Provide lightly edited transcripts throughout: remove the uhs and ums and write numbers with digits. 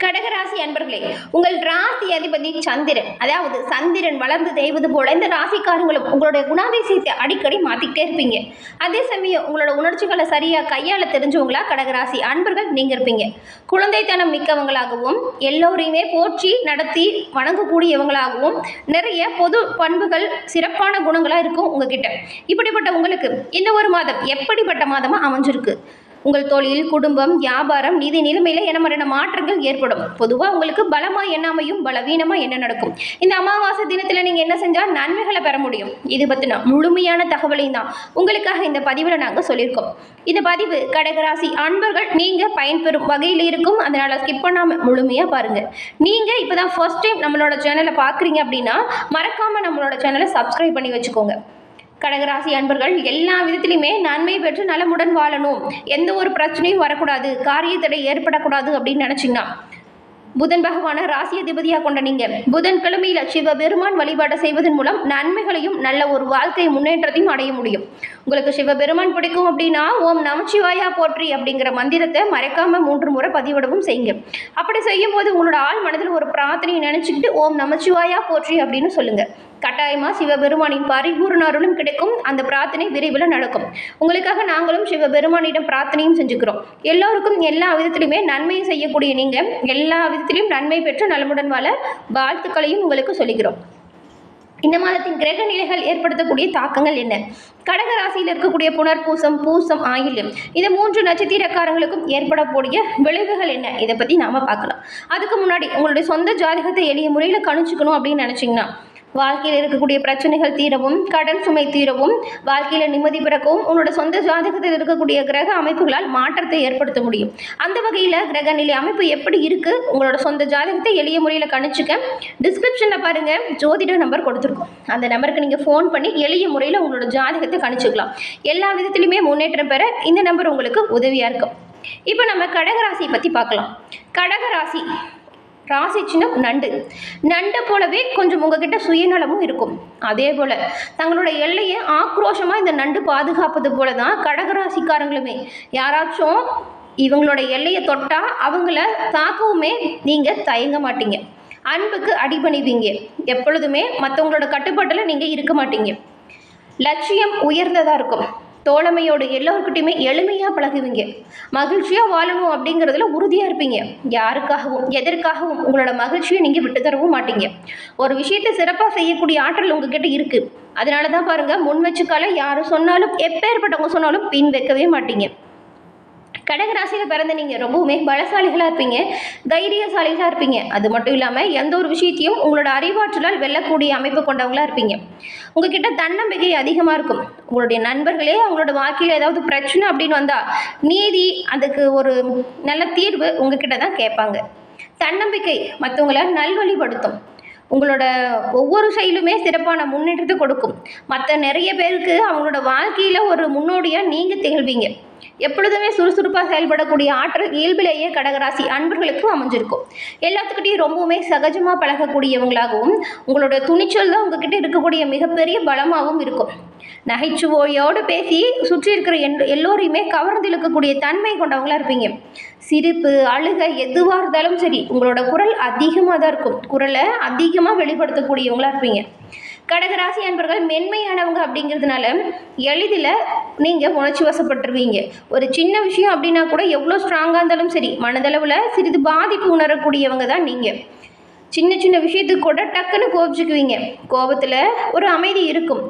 கடகராசி அன்பர்களே, உங்கள் ராசி அதிபதி சந்திரன். அதாவது சந்திரன் வளர்ந்து தேய்வது போல இந்த ராசிக்காரங்களும் உங்களுடைய குணாதிசயத்தை அடிக்கடி மாற்றிக்கிட்டே இருப்பீங்க. அதே சமயம் உங்களோட உணர்ச்சிகளை சரியாக கையாள தெரிஞ்சவங்களா கடகராசி அன்பர்கள் நீங்கள் இருப்பீங்க. குழந்தைத்தனம் மிக்கவங்களாகவும் எல்லோரையுமே போற்றி நடத்தி வணங்கக்கூடியவங்களாகவும் நிறைய பொது பண்புகள் சிறப்பான குணங்களாக இருக்கும் உங்ககிட்ட. இப்படிப்பட்ட உங்களுக்கு இந்த ஒரு மாதம் எப்படிப்பட்ட மாதமாக அமைஞ்சிருக்கு? உங்கள் தொழில், குடும்பம், வியாபாரம், நிதி நிலைமையில் என்ன மாதிரியான மாற்றங்கள் ஏற்படும்? பொதுவாக உங்களுக்கு பலமாக என்ன அமையும், பலவீனமாக என்ன நடக்கும்? இந்த அமாவாசை தினத்தில் நீங்கள் என்ன செஞ்சால் நன்மைகளை பெற முடியும்? இது பற்றின முழுமையான தகவலையும் தான் உங்களுக்காக இந்த பதிவில் நாங்கள் சொல்லியிருக்கோம். இந்த பதிவு கடகராசி அன்பர்கள் நீங்கள் பயன்பெறும் வகையில் இருக்கும். அதனால் ஸ்கிப் பண்ணாமல் முழுமையாக பாருங்கள். நீங்கள் இப்போ தான் ஃபர்ஸ்ட் டைம் நம்மளோட சேனலை பார்க்குறீங்க அப்படின்னா மறக்காமல் நம்மளோட சேனலை சப்ஸ்கிரைப் பண்ணி வச்சுக்கோங்க. கடகராசி அன்பர்கள் எல்லா விதத்திலையுமே நன்மை பெற்று நலமுடன் வாழணும், எந்த ஒரு பிரச்சனையும் வரக்கூடாது, காரிய தடை ஏற்படக்கூடாது அப்படின்னு நினச்சிங்கன்னா புதன் பகவான ராசி அதிபதியாக கொண்ட நீங்கள் புதன்கிழமையில சிவபெருமான் வழிபாடு செய்வதன் மூலம் நன்மைகளையும் நல்ல ஒரு வாழ்க்கை முன்னேற்றத்தையும் அடைய முடியும். உங்களுக்கு சிவபெருமான் பிடிக்கும் அப்படின்னா ஓம் நமச்சிவாயா போற்றி அப்படிங்கிற மந்திரத்தை மறைக்காம 3 முறை பதிவிடவும் செய்யுங்க. அப்படி செய்யும் போது உங்களோட ஆள் மனதில் ஒரு பிரார்த்தனையை நினைச்சுக்கிட்டு ஓம் நமச்சிவாயா போற்றி அப்படின்னு சொல்லுங்க. கட்டாயமா சிவபெருமானின் பரிபூர்ண அருளும் கிடைக்கும். அந்த பிரார்த்தனை விரைவில் நடக்கும். உங்களுக்காக நாங்களும் சிவபெருமானிடம் பிரார்த்தனையும் செஞ்சுக்கிறோம். எல்லோருக்கும் எல்லா விதத்திலுமே நன்மையை செய்யக்கூடிய நீங்கள் எல்லா விதத்திலும் நன்மை பெற்று நலமுடன் வாழ வாழ்த்துக்களையும் உங்களுக்கு சொல்லிக்கிறோம். இந்த மாதத்தின் கிரக நிலைகள் ஏற்படுத்தக்கூடிய தாக்கங்கள் என்ன? கடக ராசியில் இருக்கக்கூடிய புனர்பூசம், பூசம், ஆயில்யம் இந்த 3 நட்சத்திரக்காரங்களுக்கும் ஏற்படக்கூடிய விளைவுகள் என்ன? இதை பற்றி நாம் பார்க்கலாம். அதுக்கு முன்னாடி உங்களுடைய சொந்த ஜாதகத்தை எளிய முறையில் கணிச்சுக்கணும் அப்படின்னு நினச்சிங்கன்னா வாழ்க்கையில் இருக்கக்கூடிய பிரச்சனைகள் தீரவும், கடன் சுமை தீரவும், வாழ்க்கையில் நிம்மதி பிறக்கவும் உங்களோட சொந்த ஜாதகத்தில் இருக்கக்கூடிய கிரக அமைப்புகளால் மாற்றத்தை ஏற்படுத்த முடியும். அந்த வகையில் கிரக நிலை அமைப்பு எப்படி இருக்குது, உங்களோட சொந்த ஜாதகத்தை எளிய முறையில் கணிச்சுக்க டிஸ்கிரிப்ஷனில் பாருங்கள், ஜோதிட நம்பர் கொடுத்துருக்கோம். அந்த நம்பருக்கு நீங்கள் ஃபோன் பண்ணி எளிய முறையில் உங்களோட ஜாதகத்தை கணிச்சுக்கலாம். எல்லா விதத்துலையுமே முன்னேற்றம் பெற இந்த நம்பர் உங்களுக்கு உதவியாக இருக்கும். இப்போ நம்ம கடகராசியை பற்றி பார்க்கலாம். கடகராசி ராசி சின்னம் நண்டு. நண்டை போலவே கொஞ்சம் உங்ககிட்ட சுயநலமும் இருக்கும். அதே போல் தங்களோட எல்லையை ஆக்ரோஷமாக இந்த நண்டு பாதுகாப்பது போல தான் கடகராசிக்காரங்களுமே. யாராச்சும் இவங்களோட எல்லையை தொட்டால் அவங்கள தாக்கவுமே நீங்கள் தயங்க மாட்டீங்க. அன்புக்கு அடிபணிவீங்க. எப்பொழுதுமே மற்றவங்களோட கட்டுப்பாட்டில் நீங்கள் இருக்க மாட்டீங்க. லட்சியம் உயர்ந்ததாக இருக்கும். தோழமையோடு எல்லோருக்கிட்டையுமே எளிமையாக பழகுவீங்க. மகிழ்ச்சியாக வாழணும் அப்படிங்கிறதுல உறுதியாக இருப்பீங்க. யாருக்காகவும் எதற்காகவும் உங்களோட மகிழ்ச்சியை நீங்கள் விட்டு தரவும் மாட்டீங்க. ஒரு விஷயத்தை சிறப்பாக செய்யக்கூடிய ஆற்றல் உங்ககிட்ட இருக்குது. அதனால தான் பாருங்கள், முன் வச்சுக்கால யாரும் சொன்னாலும் எப்பேற்பட்டவங்க சொன்னாலும் பின் வைக்கவே மாட்டீங்க. கடகராசியில் பிறந்த நீங்கள் ரொம்பவுமே பலசாலிகளாக இருப்பீங்க, தைரியசாலிகளாக இருப்பீங்க. அது மட்டும் இல்லாமல் எந்த ஒரு விஷயத்தையும் உங்களோட அறிவாற்றலால் வெல்லக்கூடிய அமைப்பு கொண்டவங்களாக இருப்பீங்க. உங்ககிட்ட தன்னம்பிக்கை அதிகமாக இருக்கும். உங்களுடைய நண்பர்களே அவங்களோட வாழ்க்கையில் ஏதாவது பிரச்சனை அப்படின்னு வந்தால் நீதி அதுக்கு ஒரு நல்ல தீர்வு உங்ககிட்ட தான் கேட்பாங்க. தன்னம்பிக்கை மற்றவங்களை நல்வழிப்படுத்தும். உங்களோட ஒவ்வொரு செயலுமே சிறப்பான முன்னேற்றத்தை கொடுக்கும். மற்ற நிறைய பேருக்கு அவங்களோட வாழ்க்கையில் ஒரு முன்னோடியாக நீங்கள் திகழ்வீங்க. எப்பொழுதுமே சுறுசுறுப்பாக செயல்படக்கூடிய ஆற்றல் இயல்பிலேயே கடகராசி அன்பர்களுக்கும் அமைஞ்சிருக்கும். எல்லாத்துக்கிட்டையும் ரொம்பவுமே சகஜமாக பழகக்கூடியவங்களாகவும் உங்களோட துணிச்சல் தான் உங்ககிட்ட இருக்கக்கூடிய மிகப்பெரிய பலமாகவும் இருக்கும். நகைச்சுவையோடு பேசி சுற்றி இருக்கிற எல்லோரையுமே கவர்ந்து இழுக்கக்கூடிய தன்மை கொண்டவங்களாக இருப்பீங்க. சிரிப்பு, அழுகை எதுவாக இருந்தாலும் சரி உங்களோட குரல் அதிகமாக தான் இருக்கும். குரலை அதிகமாக வெளிப்படுத்தக்கூடியவங்களாக இருப்பீங்க. கடகராசி அன்பர்கள் மென்மையானவங்க அப்படிங்கிறதுனால எளிதில் நீங்கள் உணர்ச்சி வசப்பட்டுருவீங்க. ஒரு சின்ன விஷயம் அப்படின்னா கூட எவ்வளோ ஸ்ட்ராங்காக இருந்தாலும் சரி மனதளவில் சிறிது பாதிப்பு உணரக்கூடியவங்க தான் நீங்கள். சின்ன சின்ன விஷயத்துக்கு கூட டக்குன்னு கோபிச்சுக்குவீங்க. கோபத்தில் ஒரு அமைதி இருக்கும்.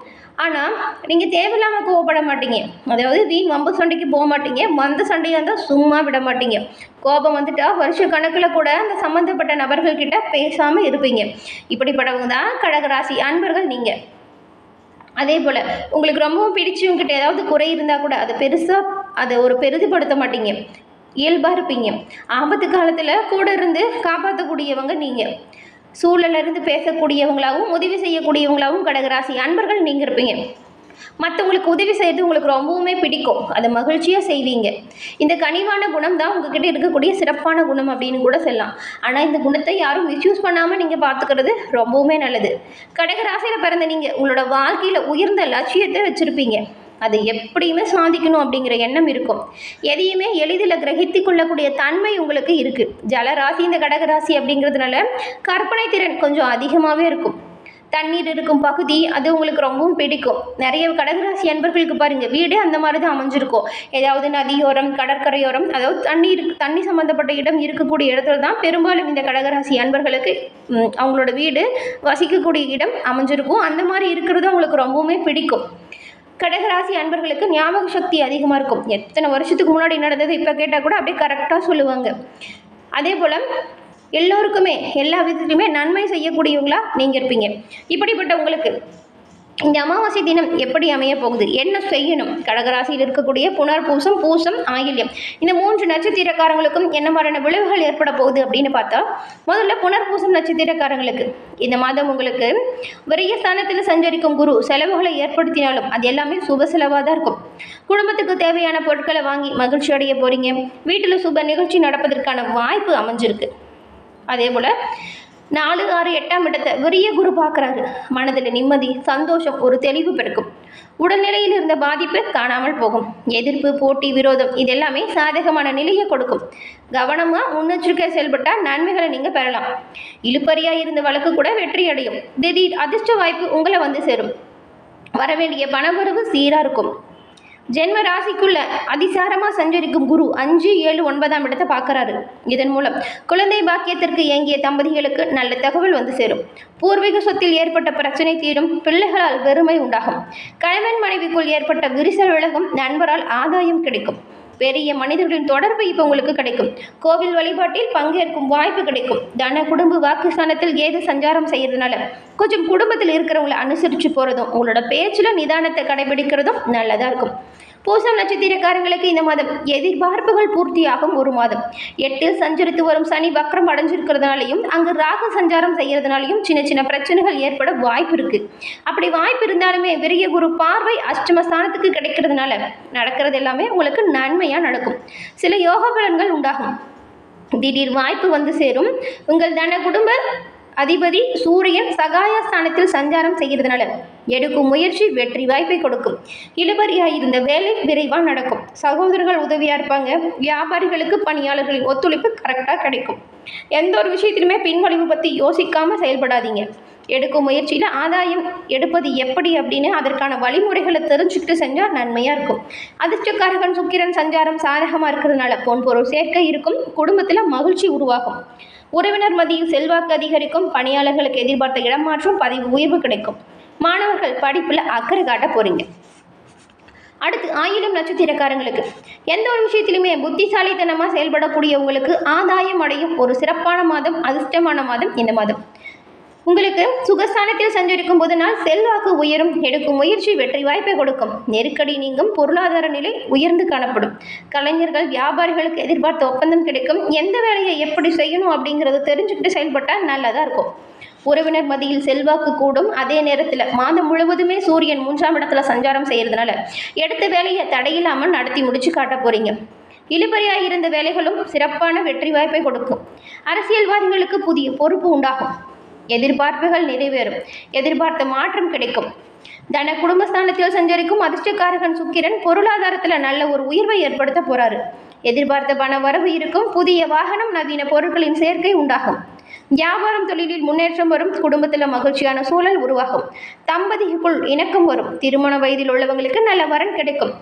ஆனால் நீங்கள் தேவையில்லாமல் கோவப்பட மாட்டீங்க. அதாவது வீண் வம்பு சண்டைக்கு போக மாட்டீங்க. வந்த சண்டையாக இருந்தால் சும்மா விட மாட்டீங்க. கோபம் வந்துட்டா வருஷ கணக்கில் கூட அந்த சம்மந்தப்பட்ட நபர்கள்கிட்ட பேசாமல் இருப்பீங்க. இப்படிப்பட்டவங்க தான் கடகராசி அன்பர்கள் நீங்கள். அதே போல் உங்களுக்கு ரொம்பவும் பிடிச்சவங்ககிட்ட ஏதாவது குறை இருந்தால் கூட அதை ஒரு பெரிதுபடுத்த மாட்டீங்க. இயல்பாக இருப்பீங்க. ஆபத்து காலத்தில் கூட இருந்து காப்பாற்றக்கூடியவங்க நீங்கள். சூழலிருந்து பேசக்கூடியவங்களாகவும் உதவி செய்யக்கூடியவங்களாகவும் கடகராசி அன்பர்கள் நீங்கள் இருப்பீங்க. மற்றவங்களுக்கு உதவி செய்கிறது உங்களுக்கு ரொம்பவுமே பிடிக்கும். அதை மகிழ்ச்சியாக செய்வீங்க. இந்த கனிவான குணம் தான் உங்ககிட்ட இருக்கக்கூடிய சிறப்பான குணம் அப்படின்னு கூட சொல்லலாம். ஆனால் இந்த குணத்தை யாரும் மிஸ்யூஸ் பண்ணாமல் நீங்கள் பார்த்துக்கிறது ரொம்பவுமே நல்லது. கடகராசியில் பிறந்த நீங்கள் உங்களோட வாழ்க்கையில் உயர்ந்த லட்சியத்தை வச்சுருப்பீங்க. அது எப்படியுமே சாதிக்கணும் அப்படிங்கிற எண்ணம் இருக்கும். எதையுமே எளிதில் கிரகித்து கொள்ளக்கூடிய தன்மை உங்களுக்கு இருக்குது. ஜலராசி இந்த கடகராசி அப்படிங்கிறதுனால கற்பனை திறன் கொஞ்சம் அதிகமாகவே இருக்கும். தண்ணீர் இருக்கும் பகுதி அது உங்களுக்கு ரொம்பவும் பிடிக்கும். நிறைய கடகராசி அன்பர்களுக்கு பாருங்கள், வீடே அந்த மாதிரி தான் அமைஞ்சிருக்கும். ஏதாவது நதியோரம், கடற்கரையோரம், அதாவது தண்ணி சம்மந்தப்பட்ட இடம் இருக்கக்கூடிய இடத்துல தான் பெரும்பாலும் இந்த கடகராசி அன்பர்களுக்கு அவங்களோட வீடு வசிக்கக்கூடிய இடம் அமைஞ்சிருக்கும். அந்த மாதிரி இருக்கிறது அவங்களுக்கு ரொம்பவுமே பிடிக்கும். கடகராசி அன்பர்களுக்கு ஞாபக சக்தி அதிகமாக இருக்கும். எத்தனை வருஷத்துக்கு முன்னாடி நடந்தது இப்போ கேட்டால் கூட அப்படியே கரெக்டாக சொல்லுவாங்க. அதே போல் எல்லோருக்குமே எல்லா விதத்துலையுமே நன்மை செய்யக்கூடியவங்களா நீங்கள் இருப்பீங்க. இப்படிப்பட்ட உங்களுக்கு இந்த அமாவாசை தினம் எப்படி அமைய போகுது, என்ன செய்யணும்? கடகராசியில் இருக்கக்கூடிய புனர்பூசம், பூசம், ஆயில்யம் இந்த 3 நட்சத்திரக்காரங்களுக்கும் என்ன மாதிரியான விளைவுகள் ஏற்பட போகுது அப்படின்னு பார்த்தா, முதல்ல புனர்பூசம் நட்சத்திரக்காரங்களுக்கு இந்த மாதம் உங்களுக்கு விரயஸ்தானத்தில் சஞ்சரிக்கும் குரு செலவுகளை ஏற்படுத்தினாலும் அது எல்லாமே சுப செலவாக தான் இருக்கும். குடும்பத்துக்கு தேவையான பொருட்களை வாங்கி மகிழ்ச்சி அடைய போகிறீங்க. வீட்டில் சுப நிகழ்ச்சி நடப்பதற்கான வாய்ப்பு அமைஞ்சிருக்கு. அதே போல் 4, 6, 8ஆம் இடத்தை விரிய குரு பார்க்குறாரு. மனதில் நிம்மதி, சந்தோஷம், ஒரு தெளிவு பிறக்கும். உடல்நிலையில் இருந்த பாதிப்பு காணாமல் போகும். எதிர்ப்பு, போட்டி, விரோதம் இது எல்லாமே சாதகமான நிலையை கொடுக்கும். கவனமாக முன்னெச்சரிக்கை செயல்பட்டால் நன்மைகளை நீங்கள் பெறலாம். இழுப்பறியாக இருந்த வழக்கு கூட வெற்றி அடையும். திடீர் அதிர்ஷ்ட வாய்ப்பு உங்களை வந்து சேரும். வரவேண்டிய பணவரவு சீராக இருக்கும். ஜென்ம ராசிக்குள்ள அதிசாரமாக சஞ்சரிக்கும் குரு 5, 7, 9ஆம் இடத்தை பார்க்குறாரு. இதன் மூலம் குழந்தை பாக்கியத்திற்கு இயங்கிய தம்பதிகளுக்கு நல்ல தகவல் வந்து சேரும். பூர்வீக சொத்தில் ஏற்பட்ட பிரச்சனை தீரும். பிள்ளைகளால் பெருமை உண்டாகும். கணவன் மனைவிக்குள் ஏற்பட்ட விரிசல் விலகும். நண்பரால் ஆதாயம் கிடைக்கும். பெரிய மனிதர்களின் தொடர்பு இப்போ உங்களுக்கு கிடைக்கும். கோவில் வழிபாட்டில் பங்கேற்கும் வாய்ப்பு கிடைக்கும். தன குடும்ப வாக்குஸ்தானத்தில் ஏது சஞ்சாரம் செய்யறதுனால கொஞ்சம் குடும்பத்தில் இருக்கிறவங்களை அனுசரித்து போகிறதும், உங்களோட பேச்சில் நிதானத்தை கடைபிடிக்கிறதும் நல்லதாக இருக்கும். பூசம் நட்சத்திரக்காரங்களுக்கு இந்த மாதம் எதிர்பார்ப்புகள் பூர்த்தியாகும் ஒரு மாதம். 8 சஞ்சரித்து வரும் சனி வக்ரம் அடைஞ்சிருக்கிறதுனாலையும் அங்கு ராகு சஞ்சாரம் செய்யறதுனாலையும் சின்ன சின்ன பிரச்சனைகள் ஏற்பட வாய்ப்பு இருக்கு. அப்படி வாய்ப்பு இருந்தாலுமே விரிய குரு பார்வை அஷ்டமஸ்தானத்துக்கு கிடைக்கிறதுனால நடக்கிறது எல்லாமே உங்களுக்கு நன்மையா நடக்கும். சில யோக பலன்கள் உண்டாகும். திடீர் வாய்ப்பு வந்து சேரும். உங்கள் தன குடும்ப அதிபதி சூரியன் சகாயஸ்தானத்தில் சஞ்சாரம் செய்கிறதுனால எடுக்கும் முயற்சி வெற்றி வாய்ப்பை கொடுக்கும். இழுபறியாக இருந்த வேலை விரைவாக நடக்கும். சகோதரர்கள் உதவியாக இருப்பாங்க. வியாபாரிகளுக்கு பணியாளர்களின் ஒத்துழைப்பு கரெக்டாக கிடைக்கும். எந்த ஒரு விஷயத்திலுமே பின்வழிவு பற்றி யோசிக்காமல் செயல்படாதீங்க. எடுக்கும் முயற்சியில் ஆதாயம் எடுப்பது எப்படி அப்படின்னு அதற்கான வழிமுறைகளை தெரிஞ்சுக்கிட்டு செஞ்சால் நன்மையாக இருக்கும். அதிர்ஷ்டக்காரகன் சுக்கிரன் சஞ்சாரம் சாதகமாக இருக்கிறதுனால பொன்பொருள் சேர்க்கை இருக்கும். குடும்பத்தில் மகிழ்ச்சி உருவாகும். உறவினர் மத்தியில் செல்வாக்கு அதிகரிக்கும். பணியாளர்களுக்கு எதிர்பார்த்த இடமாற்றம், பதவி உயர்வு கிடைக்கும். மாணவர்கள் படிப்பில் அக்கறை காட்ட போகிறீங்க. அடுத்து ஆயிலம் நட்சத்திரக்காரங்களுக்கு எந்த ஒரு விஷயத்திலுமே புத்திசாலித்தனமாக செயல்படக்கூடியவங்களுக்கு ஆதாயம் அடையும் ஒரு சிறப்பான மாதம், அதிர்ஷ்டமான மாதம் இந்த மாதம். உங்களுக்கு சுகஸ்தானத்தில் சஞ்சரிக்கும் போது நாள் செல்வாக்கு உயரும். எடுக்கும் முயற்சி வெற்றி வாய்ப்பை கொடுக்கும். நெருக்கடி நீங்கும். பொருளாதார நிலை உயர்ந்து காணப்படும். கலைஞர்கள், வியாபாரிகளுக்கு எதிர்பார்த்த ஒப்பந்தம் கிடைக்கும். எந்த வேலையை எப்படி செய்யணும் அப்படிங்கிறத தெரிஞ்சுக்கிட்டு செயல்பட்டால் நல்லதாக இருக்கும். உறவினர் மத்தியில் செல்வாக்கு கூடும். அதே நேரத்தில் மாதம் முழுவதுமே சூரியன் 3ஆம் இடத்துல சஞ்சாரம் செய்கிறதுனால எடுத்த வேலையை தடையில்லாமல் நடத்தி முடிச்சு காட்ட போகிறீங்க. இழுபறியாக இருந்த வேலைகளும் சிறப்பான வெற்றி வாய்ப்பை கொடுக்கும். அரசியல்வாதிகளுக்கு புதிய பொறுப்பு உண்டாகும். எதிர்பார்ப்புகள் நிறைவேறும். எதிர்பார்த்த மாற்றம் கிடைக்கும். தன குடும்பஸ்தானத்தில் சஞ்சரிக்கும் அதிர்ஷ்டக்காரகன் சுக்கிரன் பொருளாதாரத்தில் நல்ல ஒரு உயர்வை ஏற்படுத்த போறாரு. எதிர்பார்த்த பண வரவு இருக்கும். புதிய வாகனம், நவீன பொருட்களின் சேர்க்கை உண்டாகும். வியாபாரம், தொழிலில் முன்னேற்றம் வரும். குடும்பத்தில் மகிழ்ச்சியான சூழல் உருவாகும். தம்பதிக்குள் இணக்கம் வரும். திருமண வயதில் உள்ளவங்களுக்கு நல்ல வரன் கிடைக்கும்.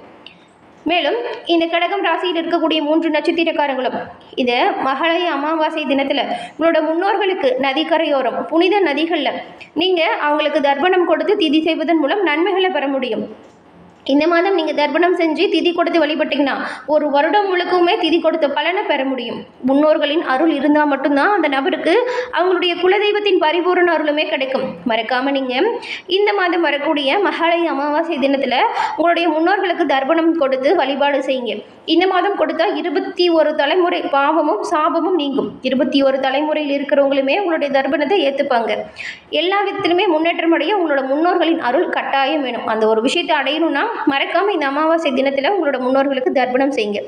மேலும் இந்த கடகம் ராசியில் இருக்கக்கூடிய 3 நட்சத்திரக்காரங்களும் இந்த மகாலய அமாவாசை தினத்தில் உங்களோட முன்னோர்களுக்கு நதிக்கரையோரம் புனித நதிகளில் நீங்கள் அவங்களுக்கு தர்ப்பணம் கொடுத்து திதி செய்வதன் மூலம் நன்மைகளை பெற முடியும். இந்த மாதம் நீங்கள் தர்ப்பணம் செஞ்சு திதி கொடுத்து வழிபட்டிங்கன்னா ஒரு வருடம் முழுக்கவுமே திதி கொடுத்த பலனை பெற முடியும். முன்னோர்களின் அருள் இருந்தால் மட்டும்தான் அந்த நபருக்கு அவங்களுடைய குலதெய்வத்தின் பரிபூரண அருளுமே கிடைக்கும். மறக்காமல் நீங்கள் இந்த மாதம் வரக்கூடிய மகாலய அமாவாசை தினத்தில் உங்களுடைய முன்னோர்களுக்கு தர்ப்பணம் கொடுத்து வழிபாடு செய்யுங்க. இந்த மாதம் கொடுத்தா 21 தலைமுறை பாவமும் சாபமும் நீங்கும். 21 தலைமுறையில் இருக்கிறவங்களுமே உங்களுடைய தர்ப்பணத்தை ஏற்றுப்பாங்க. எல்லா விதத்திலுமே முன்னேற்றம் அடைய உங்களோட முன்னோர்களின் அருள் கட்டாயம் வேணும். அந்த ஒரு விஷயத்தை அடையணும்னா மறக்காமல் இந்த அமாவாசை தினத்தில் உங்களோட முன்னோர்களுக்கு தர்ப்பணம் செய்யுங்க.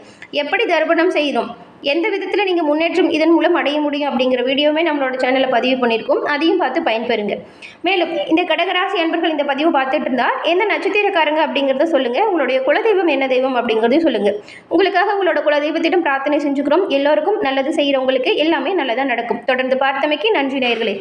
எப்படி தர்ப்பணம் செய்யணும், எந்த விதத்தில் நீங்கள் முன்னேற்றம் இதன் மூலம் அடைய முடியும் அப்படிங்கிற வீடியோவுமே நம்மளோட சேனலில் பதிவு பண்ணியிருக்கோம். அதையும் பார்த்து பயன்பெறுங்க. மேலும் இந்த கடகராசி அன்பர்கள் இந்த பதிவு பார்த்துட்டு இருந்தால் எந்த நட்சத்திரக்காரங்க அப்படிங்கிறத சொல்லுங்கள். உங்களுடைய குலதெய்வம் என்ன தெய்வம் அப்படிங்கிறதையும் சொல்லுங்கள். உங்களுக்காக உங்களோட குலதெய்வத்திடம் பிரார்த்தனை செஞ்சுக்கிறோம். எல்லோருக்கும் நல்லது செய்கிறவங்களுக்கு எல்லாமே நல்லதாக நடக்கும். தொடர்ந்து பார்த்தமைக்கு நன்றி நேயர்களே.